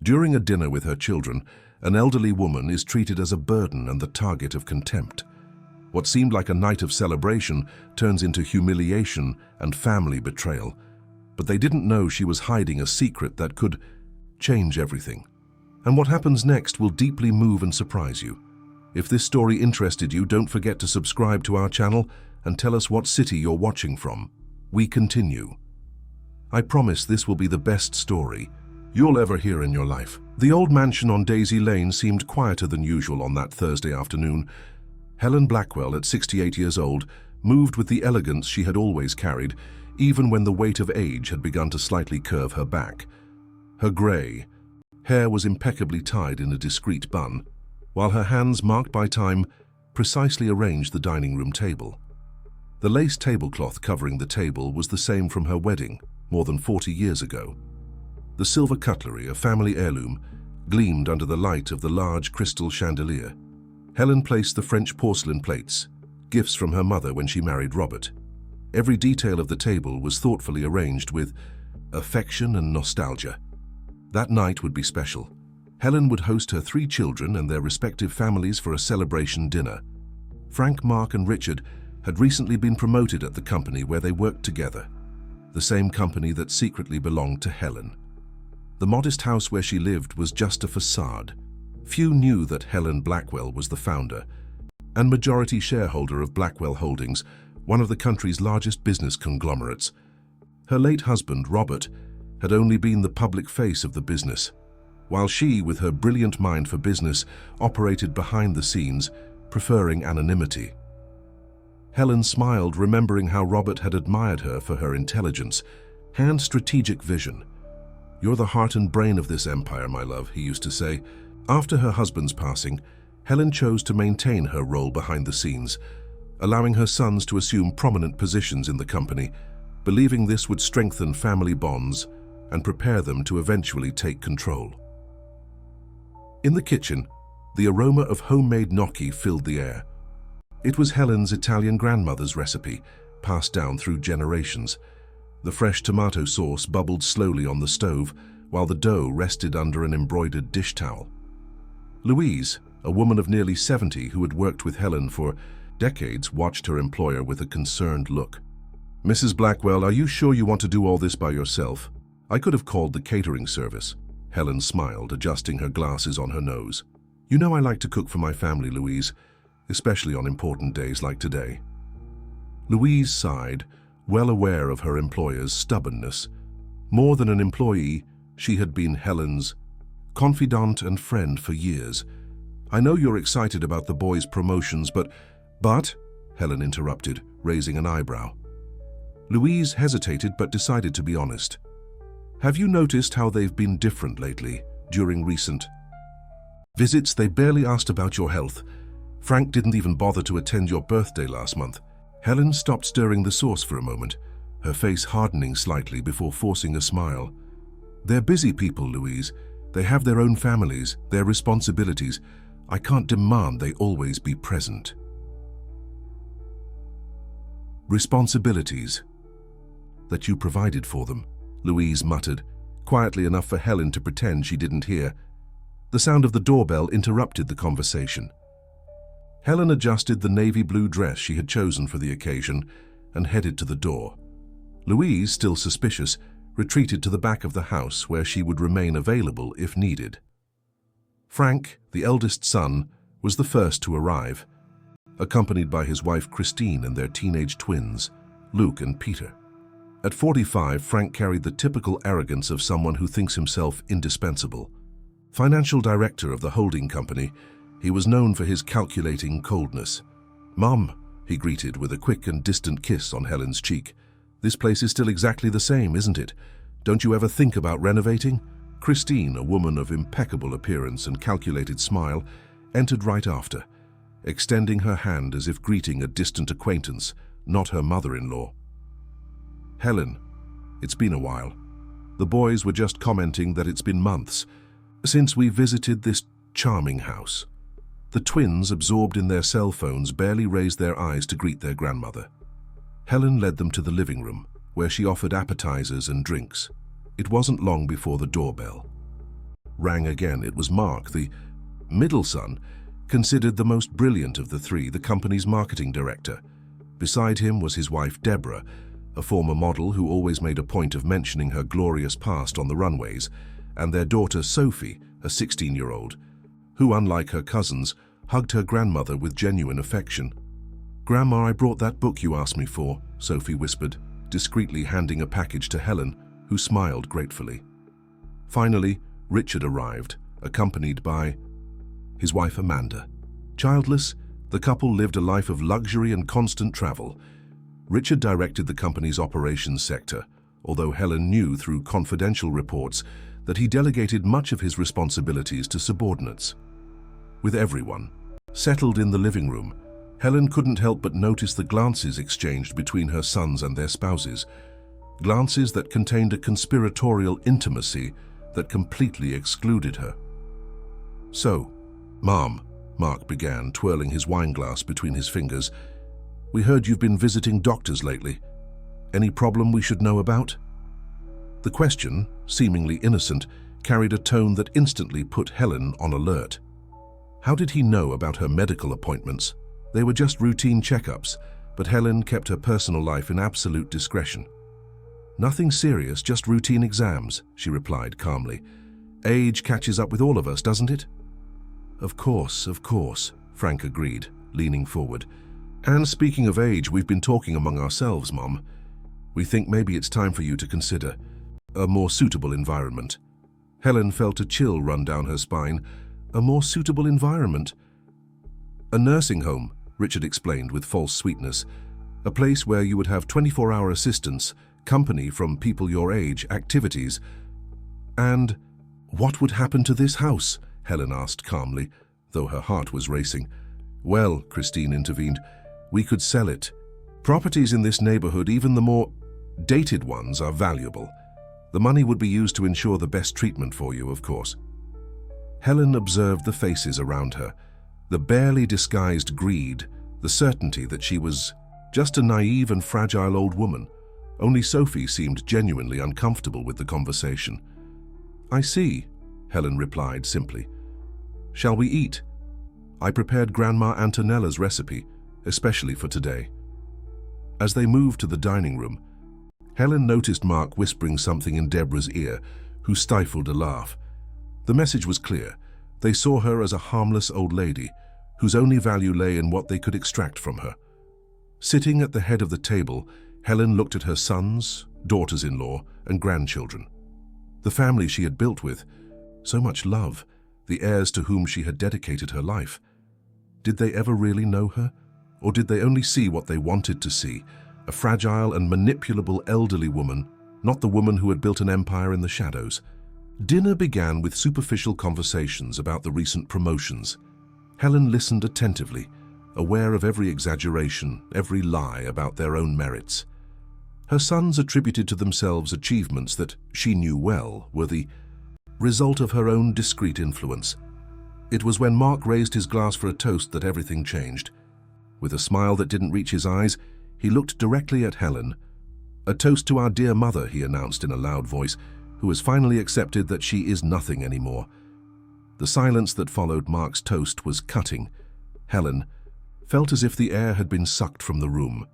During a dinner with her children, an elderly woman is treated as a burden and the target of contempt. What seemed like a night of celebration turns into humiliation and family betrayal. But they didn't know she was hiding a secret that could change everything. And what happens next will deeply move and surprise you. If this story interested you, don't forget to subscribe to our channel and tell us what city you're watching from. We continue. I promise this will be the best story you'll ever hear in your life. The old mansion on Daisy Lane seemed quieter than usual on that Thursday afternoon. Helen Blackwell, at 68 years old, moved with the elegance she had always carried, even when the weight of age had begun to slightly curve her back. Her grey hair was impeccably tied in a discreet bun, while her hands, marked by time, precisely arranged the dining room table. The lace tablecloth covering the table was the same from her wedding, more than 40 years ago. The silver cutlery, a family heirloom, gleamed under the light of the large crystal chandelier. Helen placed the French porcelain plates, gifts from her mother when she married Robert. Every detail of the table was thoughtfully arranged with affection and nostalgia. That night would be special. Helen would host her 3 children and their respective families for a celebration dinner. Frank, Mark, and Richard had recently been promoted at the company where they worked together, the same company that secretly belonged to Helen. The modest house where she lived was just a facade. Few knew that Helen Blackwell was the founder and majority shareholder of Blackwell Holdings, one of the country's largest business conglomerates. Her late husband, Robert, had only been the public face of the business, while she, with her brilliant mind for business, operated behind the scenes, preferring anonymity. Helen smiled, remembering how Robert had admired her for her intelligence and strategic vision. "You're the heart and brain of this empire, my love," he used to say. After her husband's passing, Helen chose to maintain her role behind the scenes, allowing her sons to assume prominent positions in the company, believing this would strengthen family bonds and prepare them to eventually take control. In the kitchen, the aroma of homemade gnocchi filled the air. It was Helen's Italian grandmother's recipe, passed down through generations. The fresh tomato sauce bubbled slowly on the stove, while the dough rested under an embroidered dish towel. Louise, a woman of nearly 70 who had worked with Helen for decades, watched her employer with a concerned look. "Mrs. Blackwell, are you sure you want to do all this by yourself? I could have called the catering service." Helen smiled, adjusting her glasses on her nose. "You know I like to cook for my family, Louise, especially on important days like today." Louise sighed, well aware of her employer's stubbornness. More than an employee, she had been Helen's confidant and friend for years. "I know you're excited about the boys' promotions, but, Helen interrupted, raising an eyebrow. Louise hesitated but decided to be honest. "Have you noticed how they've been different lately, during recent visits? They barely asked about your health. Frank didn't even bother to attend your birthday last month." Helen stopped stirring the sauce for a moment, her face hardening slightly before forcing a smile. "They're busy people, Louise. They have their own families, their responsibilities. I can't demand they always be present." "Responsibilities that you provided for them," Louise muttered, quietly enough for Helen to pretend she didn't hear. The sound of the doorbell interrupted the conversation. Helen adjusted the navy blue dress she had chosen for the occasion and headed to the door. Louise, still suspicious, retreated to the back of the house where she would remain available if needed. Frank, the eldest son, was the first to arrive, accompanied by his wife Christine and their teenage twins, Luke and Peter. At 45, Frank carried the typical arrogance of someone who thinks himself indispensable. Financial director of the holding company, he was known for his calculating coldness. "Mom," he greeted with a quick and distant kiss on Helen's cheek. "This place is still exactly the same, isn't it? Don't you ever think about renovating?" Christine, a woman of impeccable appearance and calculated smile, entered right after, extending her hand as if greeting a distant acquaintance, not her mother-in-law. "Helen, it's been a while. The boys were just commenting that it's been months since we visited this charming house." The twins, absorbed in their cell phones, barely raised their eyes to greet their grandmother. Helen led them to the living room, where she offered appetizers and drinks. It wasn't long before the doorbell. rang again. It was Mark, the middle son, considered the most brilliant of the three, the company's marketing director. Beside him was his wife Deborah, a former model who always made a point of mentioning her glorious past on the runways, and their daughter Sophie, a 16-year-old, who, unlike her cousins, hugged her grandmother with genuine affection. "Grandma, I brought that book you asked me for," Sophie whispered, discreetly handing a package to Helen, who smiled gratefully. Finally, Richard arrived, accompanied by his wife Amanda. Childless, the couple lived a life of luxury and constant travel. Richard directed the company's operations sector, although Helen knew through confidential reports that he delegated much of his responsibilities to subordinates. With everyone settled in the living room, Helen couldn't help but notice the glances exchanged between her sons and their spouses, glances that contained a conspiratorial intimacy that completely excluded her. "So, Mom," Mark began, twirling his wineglass between his fingers, "we heard you've been visiting doctors lately. Any problem we should know about?" The question, seemingly innocent, carried a tone that instantly put Helen on alert. How did he know about her medical appointments? They were just routine checkups, but Helen kept her personal life in absolute discretion. "Nothing serious, just routine exams," she replied calmly. "Age catches up with all of us, doesn't it?" Of course," Frank agreed, leaning forward. "And speaking of age, we've been talking among ourselves, Mom. We think maybe it's time for you to consider a more suitable environment." Helen felt a chill run down her spine. A more suitable environment? "A nursing home," Richard explained with false sweetness. "A place where you would have 24-hour assistance, company from people your age, activities." "And what would happen to this house?" Helen asked calmly, though her heart was racing. "Well," Christine intervened, "we could sell it. Properties in this neighborhood, even the more dated ones, are valuable. The money would be used to ensure the best treatment for you, of course." Helen observed the faces around her, the barely disguised greed, the certainty that she was just a naive and fragile old woman. Only Sophie seemed genuinely uncomfortable with the conversation. "I see," Helen replied simply. "Shall we eat? I prepared Grandma Antonella's recipe, especially for today." As they moved to the dining room, Helen noticed Mark whispering something in Deborah's ear, who stifled a laugh. The message was clear. They saw her as a harmless old lady, whose only value lay in what they could extract from her. Sitting at the head of the table, Helen looked at her sons, daughters-in-law, and grandchildren. The family she had built with, so much love, the heirs to whom she had dedicated her life. Did they ever really know her? Or did they only see what they wanted to see, a fragile and manipulable elderly woman, not the woman who had built an empire in the shadows? Dinner began with superficial conversations about the recent promotions. Helen listened attentively, aware of every exaggeration, every lie about their own merits. Her sons attributed to themselves achievements that she knew well were the result of her own discreet influence. It was when Mark raised his glass for a toast that everything changed. With a smile that didn't reach his eyes, he looked directly at Helen. "A toast to our dear mother," he announced in a loud voice, "who has finally accepted that she is nothing anymore." The silence that followed Mark's toast was cutting. Helen felt as if the air had been sucked from the room.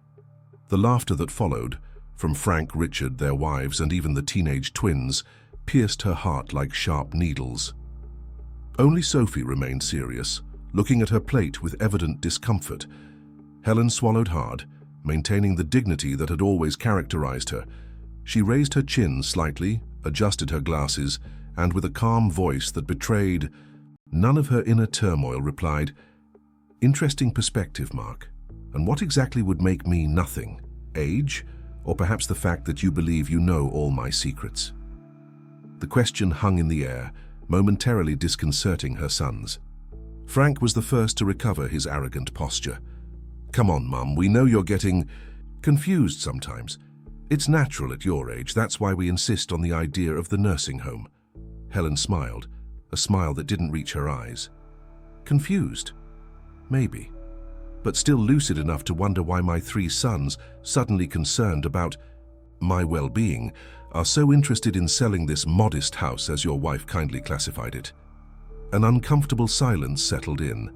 The laughter that followed, from Frank, Richard, their wives, and even the teenage twins, pierced her heart like sharp needles. Only Sophie remained serious, looking at her plate with evident discomfort. Helen swallowed hard, maintaining the dignity that had always characterized her. She raised her chin slightly, adjusted her glasses, and with a calm voice that betrayed none of her inner turmoil, replied, "Interesting perspective, Mark. And what exactly would make me nothing? Age? Or perhaps the fact that you believe you know all my secrets?" The question hung in the air, momentarily disconcerting her sons. Frank was the first to recover his arrogant posture. "Come on, Mum, we know you're getting confused sometimes. It's natural at your age, that's why we insist on the idea of the nursing home." Helen smiled, a smile that didn't reach her eyes. Confused? Maybe. But still lucid enough to wonder why my three sons, suddenly concerned about my well-being, are so interested in selling this modest house, as your wife kindly classified it. An uncomfortable silence settled in.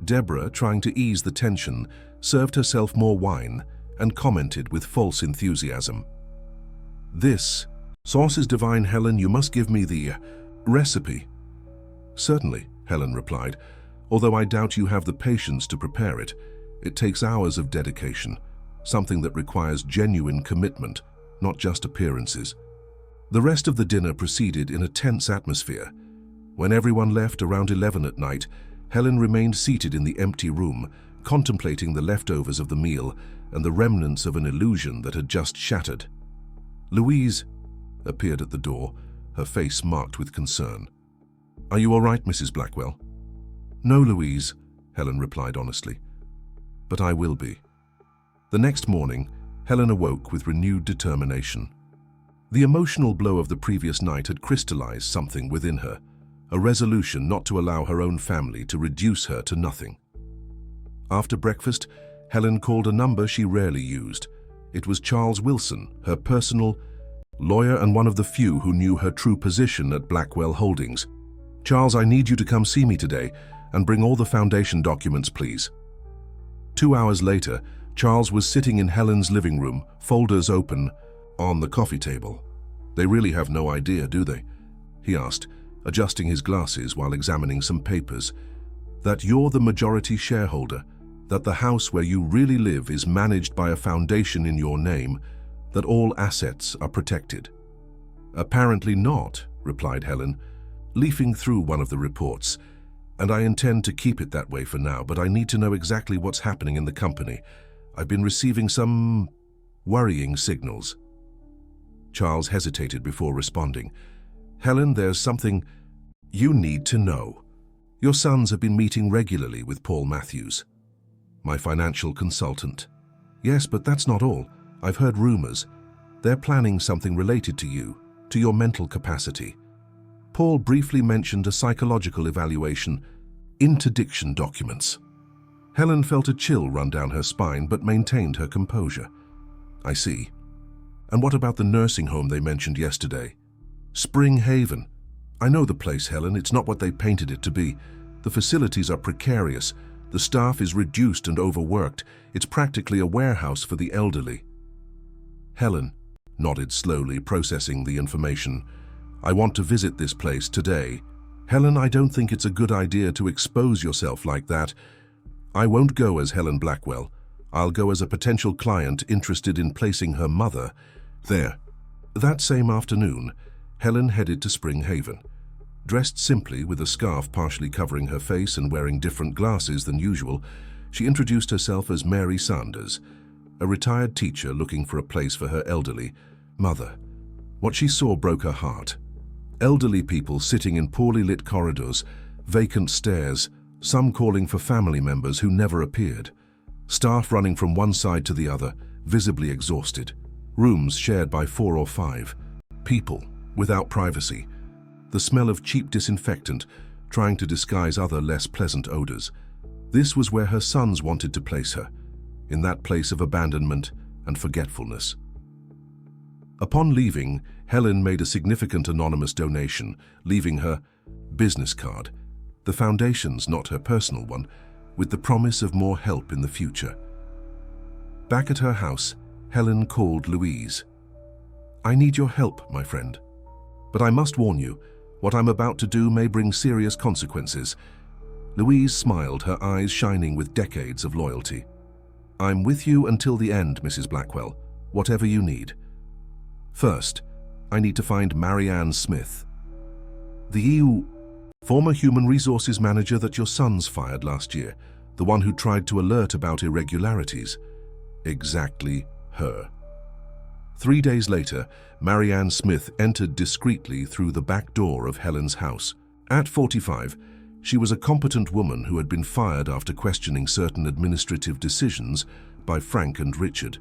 Deborah, trying to ease the tension, served herself more wine and commented with false enthusiasm. "This sauce is divine, Helen. You must give me the recipe." "Certainly," Helen replied, "although I doubt you have the patience to prepare it. It takes hours of dedication, something that requires genuine commitment, not just appearances." The rest of the dinner proceeded in a tense atmosphere. When everyone left around 11 at night, Helen remained seated in the empty room, contemplating the leftovers of the meal and the remnants of an illusion that had just shattered. Louise appeared at the door, her face marked with concern. "Are you all right, Mrs. Blackwell?" "No, Louise," Helen replied honestly. "But I will be." The next morning, Helen awoke with renewed determination. The emotional blow of the previous night had crystallized something within her, a resolution not to allow her own family to reduce her to nothing. After breakfast, Helen called a number she rarely used. It was Charles Wilson, her personal lawyer and one of the few who knew her true position at Blackwell Holdings. "Charles, I need you to come see me today and bring all the foundation documents, please." 2 hours later, Charles was sitting in Helen's living room, folders open, on the coffee table. "They really have no idea, do they?" he asked, adjusting his glasses while examining some papers. "That you're the majority shareholder, that the house where you really live is managed by a foundation in your name, that all assets are protected." "Apparently not," replied Helen, leafing through one of the reports. "And I intend to keep it that way for now, but I need to know exactly what's happening in the company. I've been receiving some worrying signals." Charles hesitated before responding. "Helen, there's something you need to know. Your sons have been meeting regularly with Paul Matthews, my financial consultant." "Yes, but that's not all. I've heard rumors. They're planning something related to you, to your mental capacity." Paul briefly mentioned a psychological evaluation, interdiction documents. Helen felt a chill run down her spine but maintained her composure. "I see. And what about the nursing home they mentioned yesterday?" "Spring Haven. I know the place, Helen. It's not what they painted it to be. The facilities are precarious. The staff is reduced and overworked. It's practically a warehouse for the elderly." Helen nodded slowly, processing the information. "I want to visit this place today." "Helen, I don't think it's a good idea to expose yourself like that." "I won't go as Helen Blackwell. I'll go as a potential client interested in placing her mother there." That same afternoon, Helen headed to Spring Haven. Dressed simply with a scarf partially covering her face and wearing different glasses than usual, she introduced herself as Mary Sanders, a retired teacher looking for a place for her elderly mother. What she saw broke her heart. Elderly people sitting in poorly lit corridors, vacant stairs, some calling for family members who never appeared. Staff running from one side to the other, visibly exhausted. Rooms shared by 4 or 5. People without privacy. The smell of cheap disinfectant, trying to disguise other less pleasant odors. This was where her sons wanted to place her, in that place of abandonment and forgetfulness. Upon leaving, Helen made a significant anonymous donation, leaving her business card, the foundation's, not her personal one, with the promise of more help in the future. Back at her house, Helen called Louise. "I need your help, my friend. But I must warn you, what I'm about to do may bring serious consequences." Louise smiled, her eyes shining with decades of loyalty. "I'm with you until the end, Mrs. Blackwell, whatever you need. First, I need to find Marianne Smith, the EU former human resources manager that your sons fired last year, the one who tried to alert about irregularities." Exactly her. 3 days later, Marianne Smith entered discreetly through the back door of Helen's house. At 45, she was a competent woman who had been fired after questioning certain administrative decisions by Frank and Richard.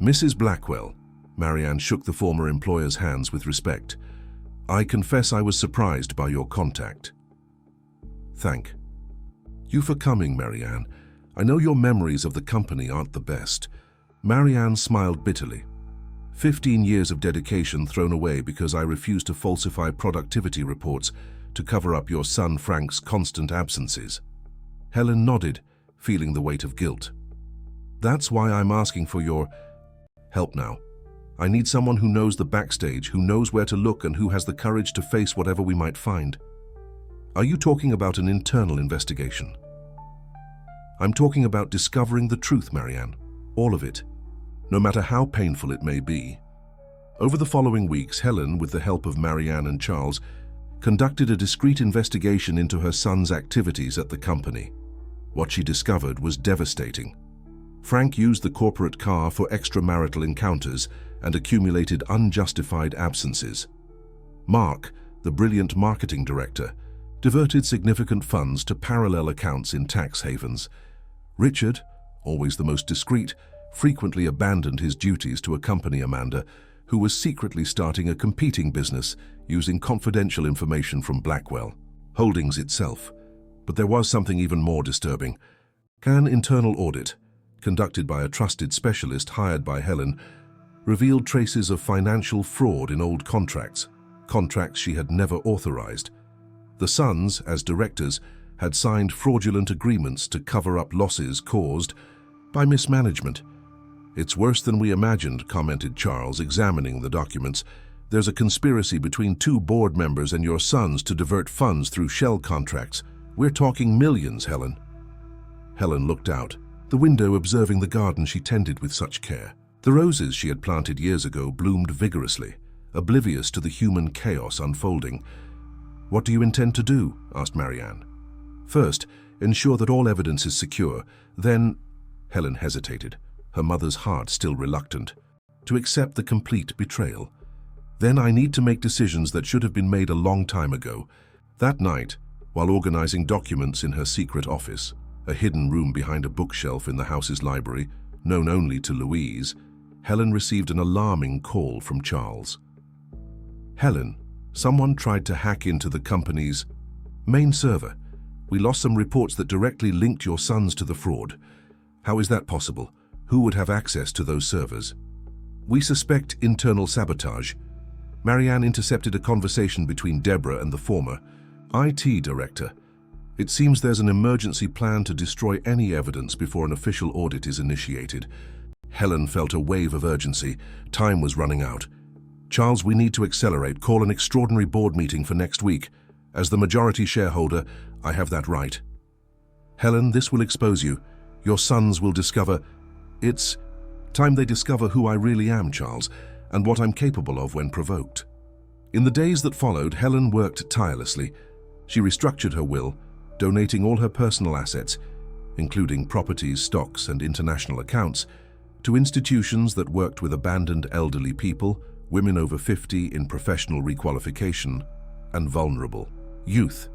"Mrs. Blackwell," Marianne shook the former employer's hands with respect, "I confess I was surprised by your contact." "Thank you for coming, Marianne. I know your memories of the company aren't the best." Marianne smiled bitterly. 15 years of dedication thrown away because I refused to falsify productivity reports to cover up your son Frank's constant absences. Helen nodded, feeling the weight of guilt. That's why I'm asking for your help now. I need someone who knows the backstage, who knows where to look, and who has the courage to face whatever we might find. Are you talking about an internal investigation? I'm talking about discovering the truth, Marianne. All of it. No matter how painful it may be. Over the following weeks, Helen, with the help of Marianne and Charles, conducted a discreet investigation into her son's activities at the company. What she discovered was devastating. Frank used the corporate car for extramarital encounters and accumulated unjustified absences. Mark, the brilliant marketing director, diverted significant funds to parallel accounts in tax havens. Richard, always the most discreet, frequently abandoned his duties to accompany Amanda, who was secretly starting a competing business using confidential information from Blackwell Holdings itself. But there was something even more disturbing. An internal audit, conducted by a trusted specialist hired by Helen, revealed traces of financial fraud in old contracts she had never authorized. The sons, as directors, had signed fraudulent agreements to cover up losses caused by mismanagement. It's worse than we imagined, commented Charles, examining the documents. There's a conspiracy between 2 board members and your sons to divert funds through shell contracts. We're talking millions, Helen. Helen looked out, the window observing the garden she tended with such care. The roses she had planted years ago bloomed vigorously, oblivious to the human chaos unfolding. What do you intend to do? Asked Marianne. First, ensure that all evidence is secure. Then, Helen hesitated, her mother's heart still reluctant, to accept the complete betrayal. Then I need to make decisions that should have been made a long time ago. That night, while organizing documents in her secret office, a hidden room behind a bookshelf in the house's library, known only to Louise, Helen received an alarming call from Charles. Helen, someone tried to hack into the company's main server. We lost some reports that directly linked your sons to the fraud. How is that possible? Who would have access to those servers? We suspect internal sabotage. Marianne intercepted a conversation between Deborah and the former IT director. It seems there's an emergency plan to destroy any evidence before an official audit is initiated. Helen felt a wave of urgency. Time was running out. Charles, we need to accelerate. Call an extraordinary board meeting for next week. As the majority shareholder, I have that right. Helen, this will expose you. Your sons will discover. It's time they discover who I really am, Charles, and what I'm capable of when provoked. In the days that followed, Helen worked tirelessly. She restructured her will, donating all her personal assets, including properties, stocks, and international accounts, to institutions that worked with abandoned elderly people, women over 50 in professional requalification, and vulnerable youth.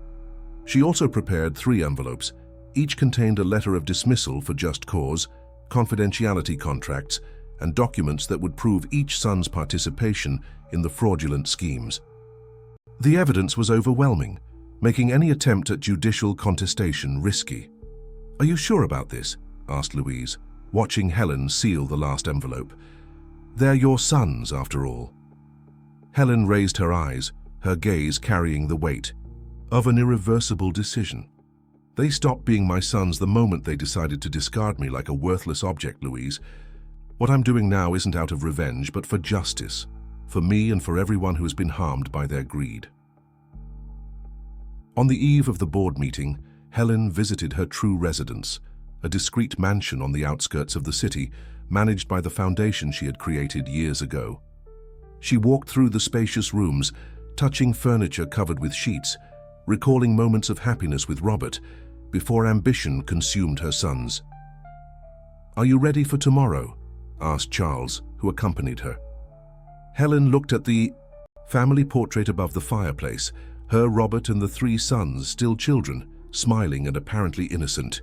She also prepared 3 envelopes. Each contained a letter of dismissal for just cause, confidentiality contracts, and documents that would prove each son's participation in the fraudulent schemes. The evidence was overwhelming, making any attempt at judicial contestation risky. Are you sure about this? Asked Louise, watching Helen seal the last envelope. They're your sons, after all. Helen raised her eyes, her gaze carrying the weight of an irreversible decision. They stopped being my sons the moment they decided to discard me like a worthless object, Louise. What I'm doing now isn't out of revenge, but for justice, for me and for everyone who has been harmed by their greed. On the eve of the board meeting, Helen visited her true residence, a discreet mansion on the outskirts of the city, managed by the foundation she had created years ago. She walked through the spacious rooms, touching furniture covered with sheets, recalling moments of happiness with Robert, before ambition consumed her sons. "Are you ready for tomorrow?" asked Charles, who accompanied her. Helen looked at the family portrait above the fireplace, her, Robert, and the 3 sons, still children, smiling and apparently innocent.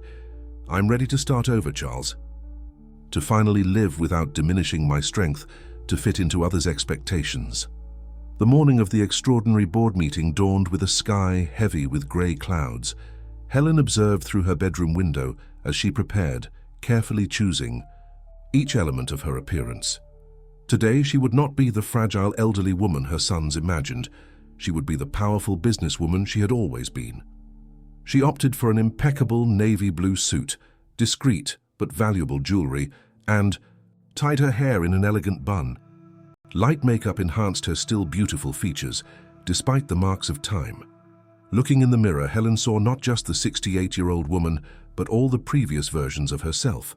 "I'm ready to start over, Charles. To finally live without diminishing my strength to fit into others' expectations." The morning of the extraordinary board meeting dawned with a sky heavy with grey clouds. Helen observed through her bedroom window as she prepared, carefully choosing each element of her appearance. Today, she would not be the fragile elderly woman her sons imagined. She would be the powerful businesswoman she had always been. She opted for an impeccable navy blue suit, discreet but valuable jewelry, and tied her hair in an elegant bun. Light makeup enhanced her still beautiful features, despite the marks of time. Looking in the mirror, Helen saw not just the 68-year-old woman, but all the previous versions of herself.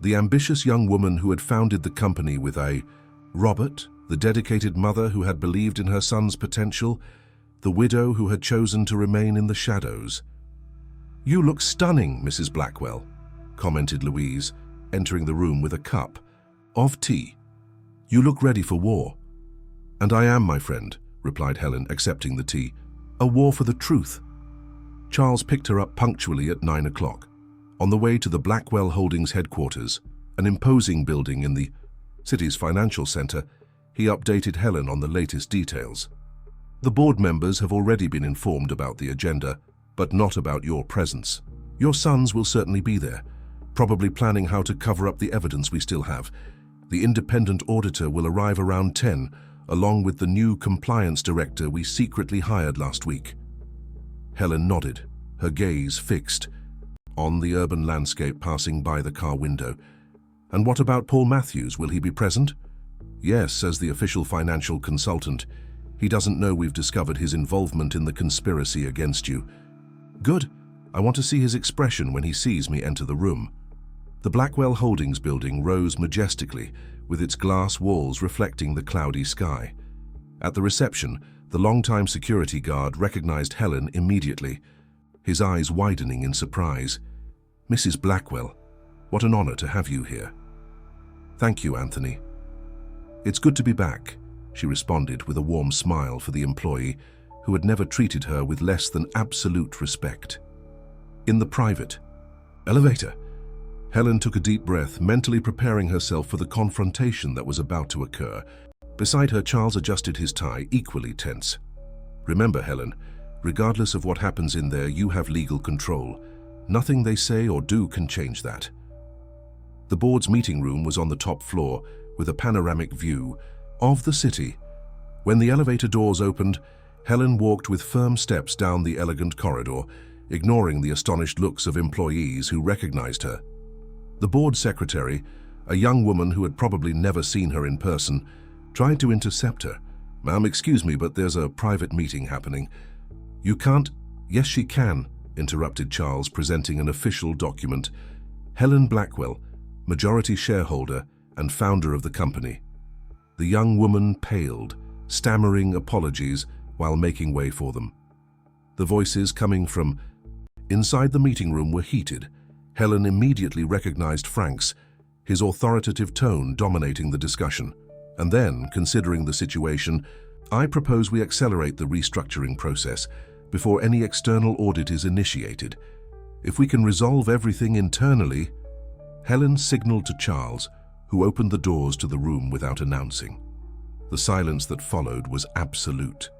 The ambitious young woman who had founded the company with a Robert, the dedicated mother who had believed in her son's potential, the widow who had chosen to remain in the shadows. "You look stunning, Mrs. Blackwell," commented Louise, entering the room with a cup of tea. "You look ready for war." "And I am, my friend," replied Helen, accepting the tea. "A war for the truth." Charles picked her up punctually at 9 o'clock. On the way to the Blackwell Holdings headquarters, an imposing building in the city's financial center, he updated Helen on the latest details. "The board members have already been informed about the agenda, but not about your presence. Your sons will certainly be there, probably planning how to cover up the evidence we still have. The independent auditor will arrive around 10, along with the new compliance director we secretly hired last week." Helen nodded, her gaze fixed on the urban landscape passing by the car window. "And what about Paul Matthews? Will he be present?" "Yes, as the official financial consultant. He doesn't know we've discovered his involvement in the conspiracy against you." "Good. I want to see his expression when he sees me enter the room." The Blackwell Holdings building rose majestically, with its glass walls reflecting the cloudy sky. At the reception, the longtime security guard recognized Helen immediately, his eyes widening in surprise. "Mrs. Blackwell, what an honor to have you here." "Thank you, Anthony." "It's good to be back," she responded with a warm smile for the employee who had never treated her with less than absolute respect. In the private elevator, Helen took a deep breath, mentally preparing herself for the confrontation that was about to occur. Beside her, Charles adjusted his tie, equally tense. "Remember, Helen, regardless of what happens in there, you have legal control. Nothing they say or do can change that." The board's meeting room was on the top floor, with a panoramic view of the city. When the elevator doors opened, Helen walked with firm steps down the elegant corridor, ignoring the astonished looks of employees who recognized her. The board secretary, a young woman who had probably never seen her in person, tried to intercept her. "Ma'am, excuse me, but there's a private meeting happening." "You can't—" "Yes, she can," interrupted Charles, presenting an official document. "Helen Blackwell, majority shareholder and founder of the company." The young woman paled, stammering apologies while making way for them. The voices coming from inside the meeting room were heated. Helen immediately recognized Frank's, his authoritative tone dominating the discussion. And then, considering the situation, "I propose we accelerate the restructuring process before any external audit is initiated. If we can resolve everything internally..." Helen signaled to Charles, who opened the doors to the room without announcing. The silence that followed was absolute.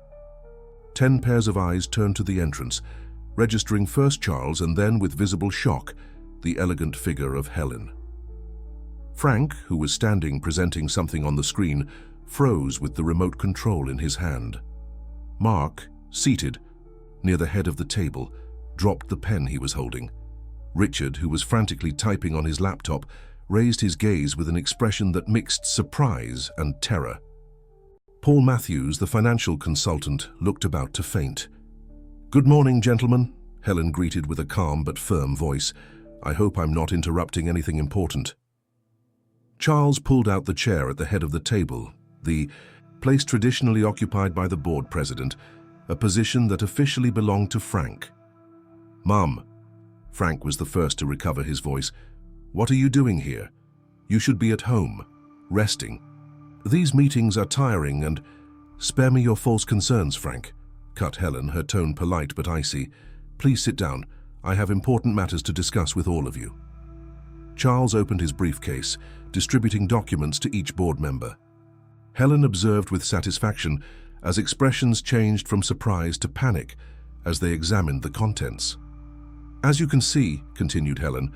10 pairs of eyes turned to the entrance, registering first Charles and then, with visible shock, the elegant figure of Helen. Frank, who was standing presenting something on the screen, froze with the remote control in his hand. Mark, seated near the head of the table, dropped the pen he was holding. Richard, who was frantically typing on his laptop, raised his gaze with an expression that mixed surprise and terror. Paul Matthews, the financial consultant, looked about to faint. "Good morning, gentlemen," Helen greeted with a calm but firm voice. "I hope I'm not interrupting anything important." Charles pulled out the chair at the head of the table, the place traditionally occupied by the board president, a position that officially belonged to Frank. "Mum," Frank was the first to recover his voice, "what are you doing here? You should be at home, resting. These meetings are tiring and..." "Spare me your false concerns, Frank," cut Helen, her tone polite but icy. "Please sit down. I have important matters to discuss with all of you." Charles opened his briefcase, distributing documents to each board member. Helen observed with satisfaction as expressions changed from surprise to panic as they examined the contents. "As you can see," continued Helen,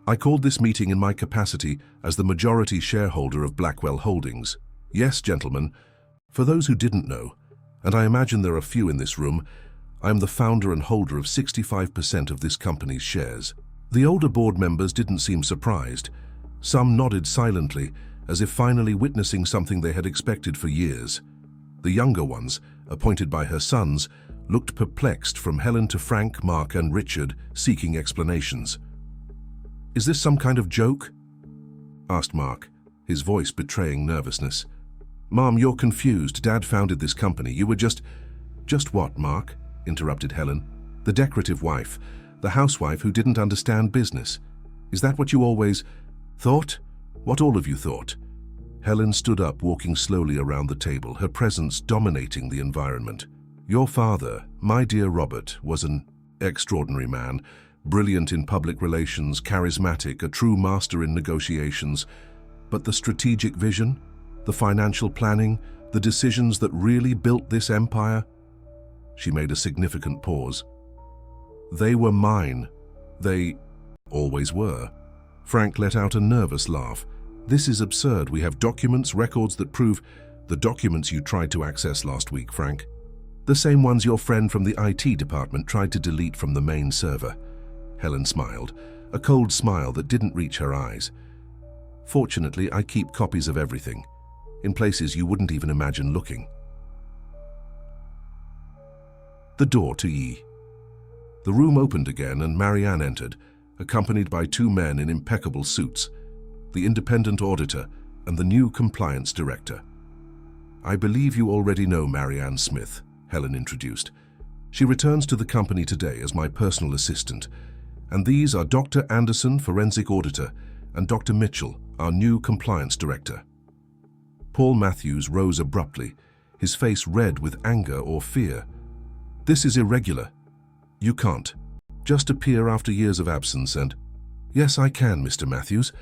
"I called this meeting in my capacity as the majority shareholder of Blackwell Holdings. Yes, gentlemen. For those who didn't know, and I imagine there are few in this room, I am the founder and holder of 65% of this company's shares. The older board members didn't seem surprised. Some nodded silently, as if finally witnessing something they had expected for years. The younger ones, appointed by her sons, looked perplexed from Helen to Frank, Mark, and Richard, seeking explanations. "Is this some kind of joke?" asked Mark, his voice betraying nervousness. "Mom, you're confused. Dad founded this company. You were just..." "Just what, Mark?" interrupted Helen. "The decorative wife, the housewife who didn't understand business. Is that what you always thought? What all of you thought?" Helen stood up, walking slowly around the table, her presence dominating the environment. "Your father, my dear Robert, was an extraordinary man, brilliant in public relations, charismatic, a true master in negotiations. But the strategic vision, the financial planning, the decisions that really built this empire..." She made a significant pause. "They were mine. They always were." Frank let out a nervous laugh. "This is absurd. We have documents, records that prove..." "The documents you tried to access last week, Frank. The same ones your friend from the IT department tried to delete from the main server." Helen smiled, a cold smile that didn't reach her eyes. "Fortunately, I keep copies of everything, in places you wouldn't even imagine looking." The door to E. The room opened again and Marianne entered, accompanied by two men in impeccable suits, the independent auditor and the new compliance director. "I believe you already know Marianne Smith," Helen introduced. "She returns to the company today as my personal assistant, and these are Dr. Anderson, forensic auditor, and Dr. Mitchell, our new compliance director." Paul Matthews rose abruptly, his face red with anger or fear. "This is irregular. You can't just appear after years of absence and..." "Yes, I can, Mr. Matthews,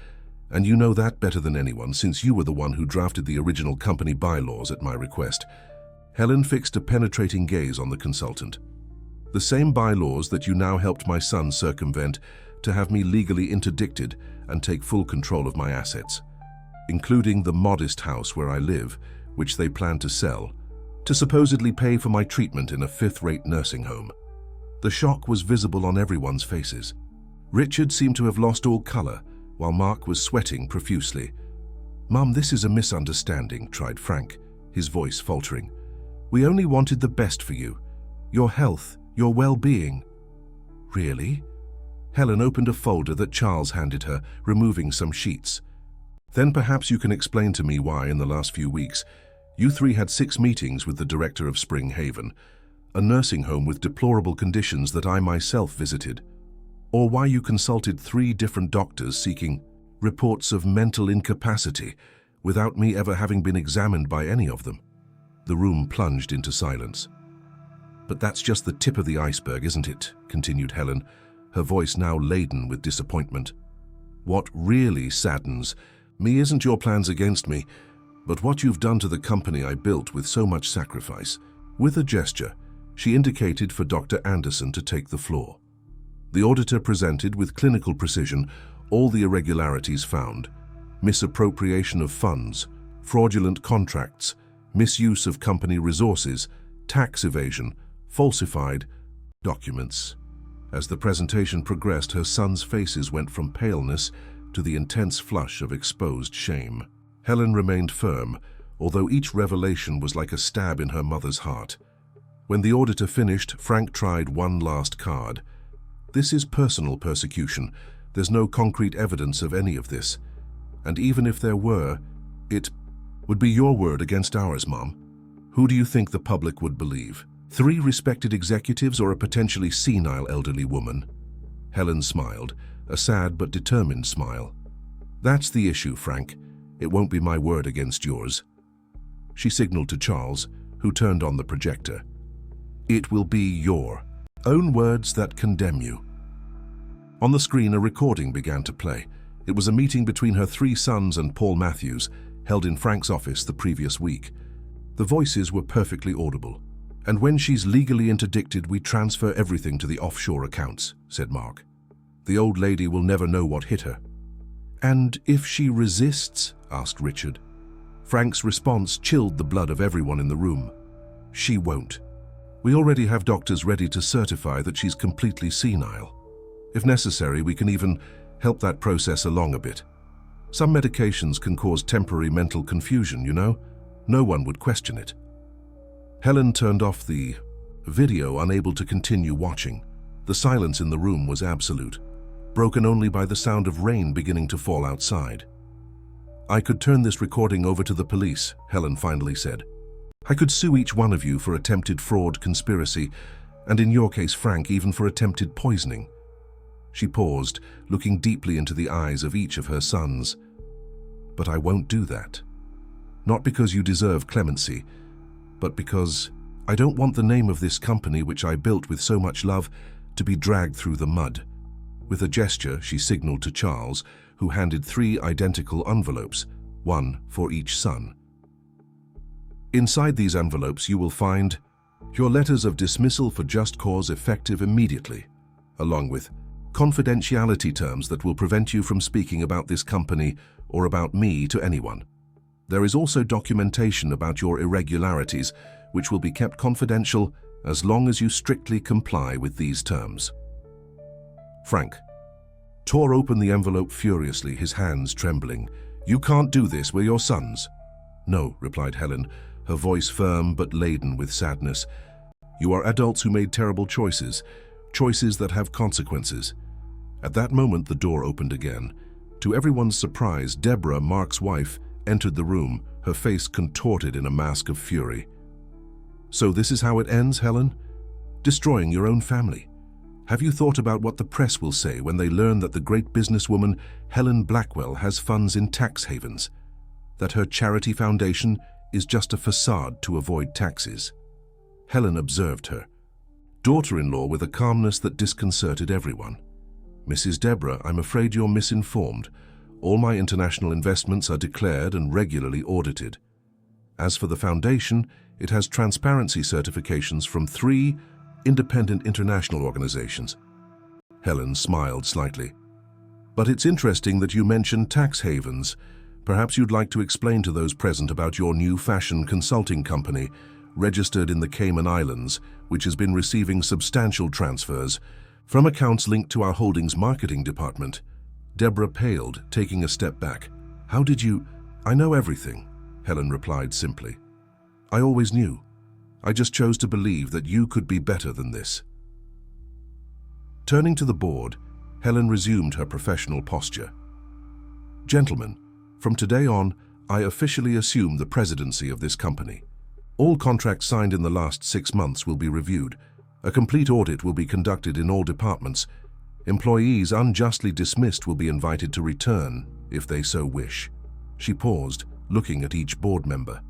and you know that better than anyone since you were the one who drafted the original company bylaws at my request." Helen fixed a penetrating gaze on the consultant. "The same bylaws that you now helped my son circumvent to have me legally interdicted and take full control of my assets, including the modest house where I live, which they plan to sell, to supposedly pay for my treatment in a fifth-rate nursing home." The shock was visible on everyone's faces. Richard seemed to have lost all color, while Mark was sweating profusely. "Mum, this is a misunderstanding," tried Frank, his voice faltering. "We only wanted the best for you. Your health, your well-being." "Really?" Helen opened a folder that Charles handed her, removing some sheets. "Then perhaps you can explain to me why, in the last few weeks, you three had 6 meetings with the director of Spring Haven, a nursing home with deplorable conditions that I myself visited, or why you consulted 3 different doctors seeking reports of mental incapacity without me ever having been examined by any of them." The room plunged into silence. "But that's just the tip of the iceberg, isn't it?" continued Helen, her voice now laden with disappointment. "What really saddens me isn't your plans against me, but what you've done to the company I built with so much sacrifice." With a gesture, she indicated for Dr. Anderson to take the floor. The auditor presented with clinical precision all the irregularities found: misappropriation of funds, fraudulent contracts, misuse of company resources, tax evasion, falsified documents. As the presentation progressed, her sons' faces went from paleness to the intense flush of exposed shame. Helen remained firm, although each revelation was like a stab in her mother's heart. When the auditor finished, Frank tried one last card. "This is personal persecution. There's no concrete evidence of any of this. And even if there were, it would be your word against ours, Mom. Who do you think the public would believe? 3 respected executives or a potentially senile elderly woman?" Helen smiled, a sad but determined smile. "That's the issue, Frank. It won't be my word against yours." She signaled to Charles, who turned on the projector. "It will be your own words that condemn you." On the screen, a recording began to play. It was a meeting between her 3 sons and Paul Matthews, held in Frank's office the previous week. The voices were perfectly audible. "And when she's legally interdicted, we transfer everything to the offshore accounts," said Mark. "The old lady will never know what hit her." "And if she resists?" asked Richard. Frank's response chilled the blood of everyone in the room. She won't. We already have doctors ready to certify that she's completely senile. If necessary, we can even help that process along a bit. Some medications can cause temporary mental confusion, you know? No one would question it. Helen turned off the video, unable to continue watching. The silence in the room was absolute, broken only by the sound of rain beginning to fall outside. I could turn this recording over to the police, Helen finally said. I could sue each one of you for attempted fraud, conspiracy, and in your case, Frank, even for attempted poisoning. She paused, looking deeply into the eyes of each of her sons. But I won't do that. Not because you deserve clemency, but because I don't want the name of this company, which I built with so much love, to be dragged through the mud. With a gesture, she signaled to Charles, who handed 3 identical envelopes, one for each son. Inside these envelopes, you will find your letters of dismissal for just cause effective immediately, along with confidentiality terms that will prevent you from speaking about this company or about me to anyone. There is also documentation about your irregularities, which will be kept confidential as long as you strictly comply with these terms. Frank tore open the envelope furiously, his hands trembling. You can't do this, we're your sons. No, replied Helen, her voice firm but laden with sadness. You are adults who made terrible choices, choices that have consequences. At that moment, the door opened again. To everyone's surprise, Deborah, Mark's wife, entered the room, her face contorted in a mask of fury. So this is how it ends, Helen? Destroying your own family. Have you thought about what the press will say when they learn that the great businesswoman Helen Blackwell has funds in tax havens? That her charity foundation is just a facade to avoid taxes? Helen observed her daughter-in-law with a calmness that disconcerted everyone. Mrs. Deborah, I'm afraid you're misinformed. All my international investments are declared and regularly audited. As for the foundation, it has transparency certifications from 3 independent international organizations. Helen smiled slightly. But it's interesting that you mentioned tax havens. Perhaps you'd like to explain to those present about your new fashion consulting company, registered in the Cayman Islands, which has been receiving substantial transfers from accounts linked to our holdings marketing department. Deborah paled, taking a step back. How did you? I know everything, Helen replied simply. I always knew. I just chose to believe that you could be better than this. Turning to the board, Helen resumed her professional posture. Gentlemen, from today on, I officially assume the presidency of this company. All contracts signed in the last 6 months will be reviewed. A complete audit will be conducted in all departments. Employees unjustly dismissed will be invited to return, if they so wish. She paused, looking at each board member.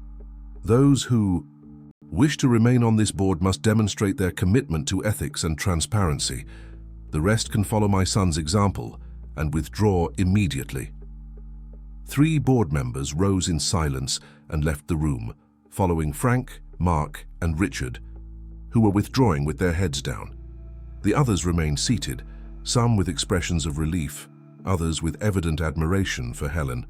Those who wish to remain on this board must demonstrate their commitment to ethics and transparency. The rest can follow my son's example and withdraw immediately. 3 board members rose in silence and left the room, following Frank, Mark, and Richard, who were withdrawing with their heads down. The others remained seated, some with expressions of relief, others with evident admiration for Helen.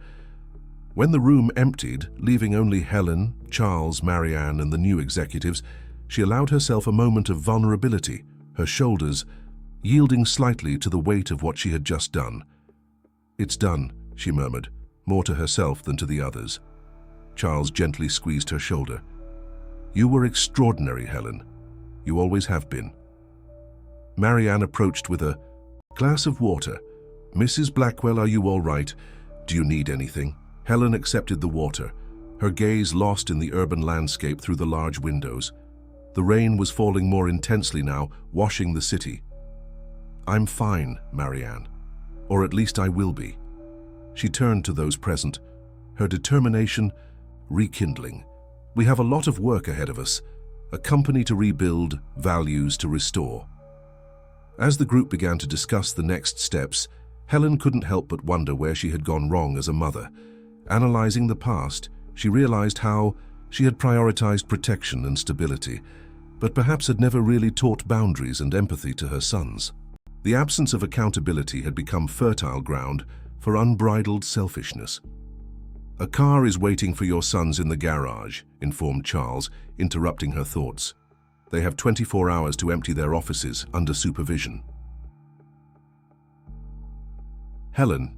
When the room emptied, leaving only Helen, Charles, Marianne, and the new executives, she allowed herself a moment of vulnerability, her shoulders yielding slightly to the weight of what she had just done. It's done, she murmured, more to herself than to the others. Charles gently squeezed her shoulder. You were extraordinary, Helen. You always have been. Marianne approached with a glass of water. Mrs. Blackwell, are you all right? Do you need anything? Helen accepted the water, her gaze lost in the urban landscape through the large windows. The rain was falling more intensely now, washing the city. I'm fine, Marianne. Or at least I will be. She turned to those present, her determination rekindling. We have a lot of work ahead of us, a company to rebuild, values to restore. As the group began to discuss the next steps, Helen couldn't help but wonder where she had gone wrong as a mother. Analyzing the past, she realized how she had prioritized protection and stability, but perhaps had never really taught boundaries and empathy to her sons. The absence of accountability had become fertile ground for unbridled selfishness. "A car is waiting for your sons in the garage," informed Charles, interrupting her thoughts. "They have 24 hours to empty their offices under supervision." Helen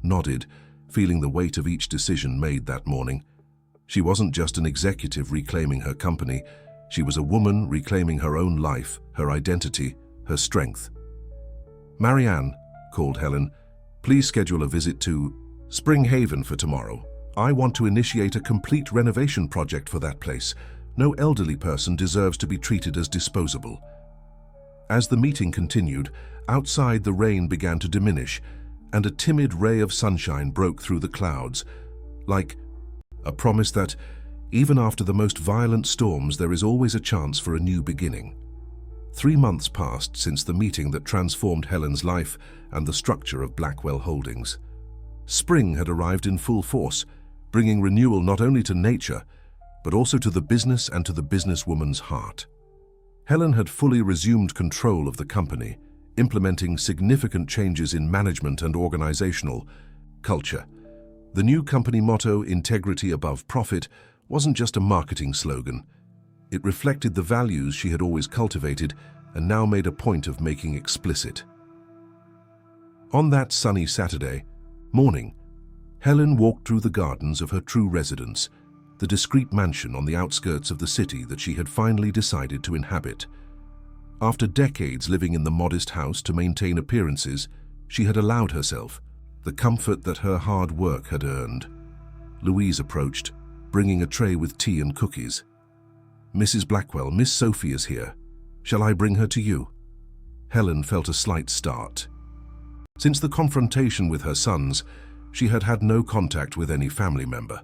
nodded, feeling the weight of each decision made that morning. She wasn't just an executive reclaiming her company. She was a woman reclaiming her own life, her identity, her strength. "Marianne," called Helen, "please schedule a visit to Spring Haven for tomorrow. I want to initiate a complete renovation project for that place. No elderly person deserves to be treated as disposable." As the meeting continued, outside the rain began to diminish, and a timid ray of sunshine broke through the clouds, like a promise that, even after the most violent storms, there is always a chance for a new beginning. 3 months passed since the meeting that transformed Helen's life and the structure of Blackwell Holdings. Spring had arrived in full force, bringing renewal not only to nature, but also to the business and to the businesswoman's heart. Helen had fully resumed control of the company, implementing significant changes in management and organizational culture. The new company motto, "Integrity above profit," wasn't just a marketing slogan. It reflected the values she had always cultivated and now made a point of making explicit. On that sunny Saturday morning, Helen walked through the gardens of her true residence, the discreet mansion on the outskirts of the city that she had finally decided to inhabit. After decades living in the modest house to maintain appearances, she had allowed herself the comfort that her hard work had earned. Louise approached, bringing a tray with tea and cookies. "Mrs. Blackwell, Miss Sophie is here. Shall I bring her to you?" Helen felt a slight start. Since the confrontation with her sons, she had had no contact with any family member.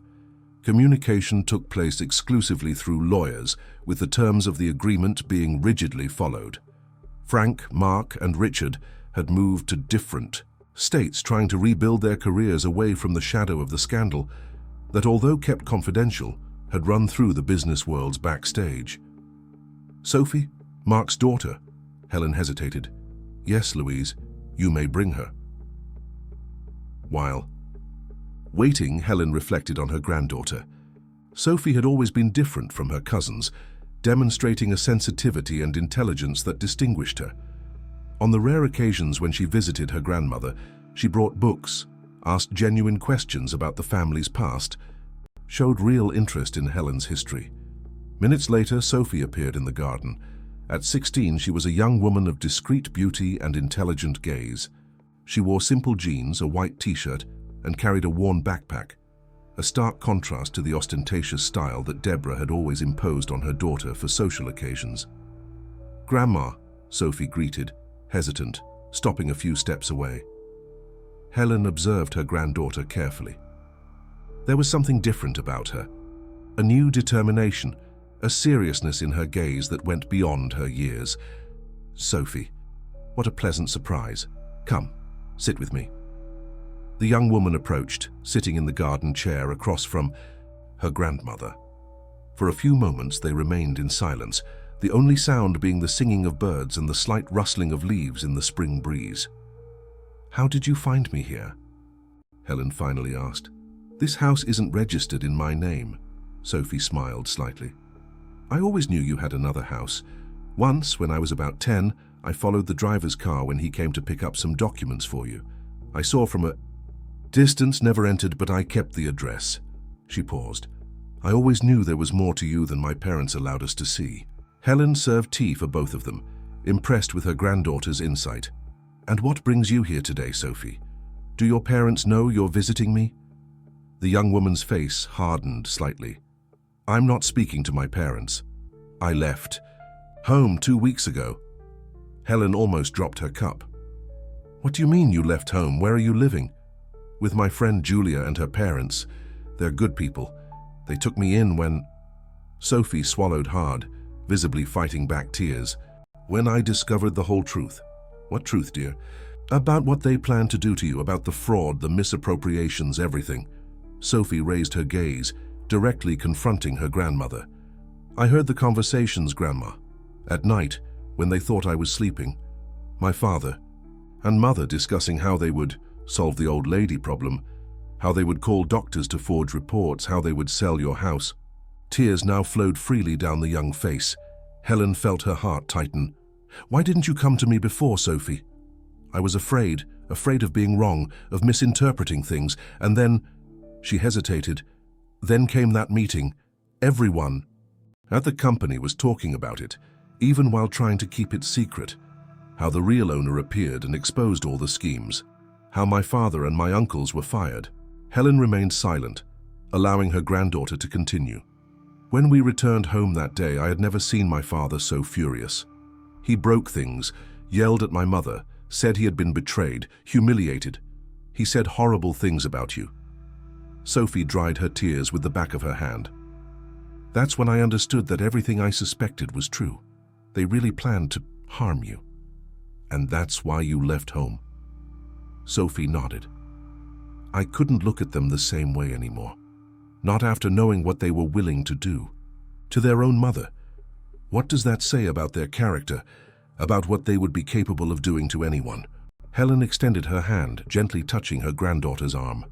Communication took place exclusively through lawyers, with the terms of the agreement being rigidly followed. Frank, Mark, and Richard had moved to different states, trying to rebuild their careers away from the shadow of the scandal that, although kept confidential, had run through the business world's backstage. "Sophie, Mark's daughter." Helen hesitated. "Yes, Louise, you may bring her." While waiting, Helen reflected on her granddaughter. Sophie had always been different from her cousins, demonstrating a sensitivity and intelligence that distinguished her. On the rare occasions when she visited her grandmother, she brought books, asked genuine questions about the family's past, showed real interest in Helen's history. Minutes later, Sophie appeared in the garden. At 16, she was a young woman of discreet beauty and intelligent gaze. She wore simple jeans, a white t-shirt, and carried a worn backpack, a stark contrast to the ostentatious style that Deborah had always imposed on her daughter for social occasions. "Grandma," Sophie greeted, hesitant, stopping a few steps away. Helen observed her granddaughter carefully. There was something different about her, a new determination, a seriousness in her gaze that went beyond her years. "Sophie, what a pleasant surprise. Come, sit with me." The young woman approached, sitting in the garden chair across from her grandmother. For a few moments they remained in silence, the only sound being the singing of birds and the slight rustling of leaves in the spring breeze. "How did you find me here?" Helen finally asked. "This house isn't registered in my name." Sophie smiled slightly. "I always knew you had another house. Once, when I was about 10, I followed the driver's car when he came to pick up some documents for you. I saw from a distance, never entered, but I kept the address." She paused. "I always knew there was more to you than my parents allowed us to see." Helen served tea for both of them, impressed with her granddaughter's insight. "And what brings you here today, Sophie? Do your parents know you're visiting me?" The young woman's face hardened slightly. "I'm not speaking to my parents. I left home 2 weeks ago." Helen almost dropped her cup. "What do you mean you left home? Where are you living?" "With my friend Julia and her parents. They're good people. They took me in when—" Sophie swallowed hard, visibly fighting back tears. "When I discovered the whole truth." "What truth, dear?" "About what they planned to do to you, about the fraud, the misappropriations, everything." Sophie raised her gaze, directly confronting her grandmother. "I heard the conversations, Grandma. At night, when they thought I was sleeping. My father and mother discussing how they would solve the old lady problem. how they would call doctors to forge reports, how they would sell your house. Tears now flowed freely down the young face. Helen felt her heart tighten. "Why didn't you come to me before, Sophie?" "I was afraid of being wrong, of misinterpreting things, and then—" She hesitated. "Then came that meeting. Everyone at the company was talking about it, even while trying to keep it secret. How the real owner appeared and exposed all the schemes. How my father and my uncles were fired." Helen remained silent, allowing her granddaughter to continue. "When we returned home that day, I had never seen my father so furious. He broke things, yelled at my mother, said he had been betrayed, humiliated. He said horrible things about you." Sophie dried her tears with the back of her hand. "That's when I understood that everything I suspected was true. They really planned to harm you. And that's why you left home." Sophie nodded. "I couldn't look at them the same way anymore. Not after knowing what they were willing to do. To their own mother. What does that say about their character, about what they would be capable of doing to anyone?" Helen extended her hand, gently touching her granddaughter's arm.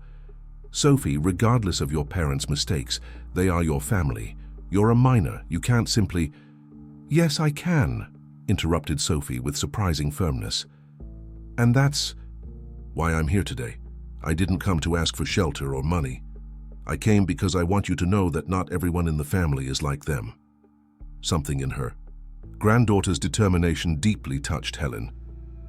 "Sophie, regardless of your parents' mistakes, they are your family. You're a minor. You can't simply—" "Yes, I can," interrupted Sophie with surprising firmness. "And that's why I'm here today. I didn't come to ask for shelter or money. I came because I want you to know that not everyone in the family is like them." Something in her granddaughter's determination deeply touched Helen.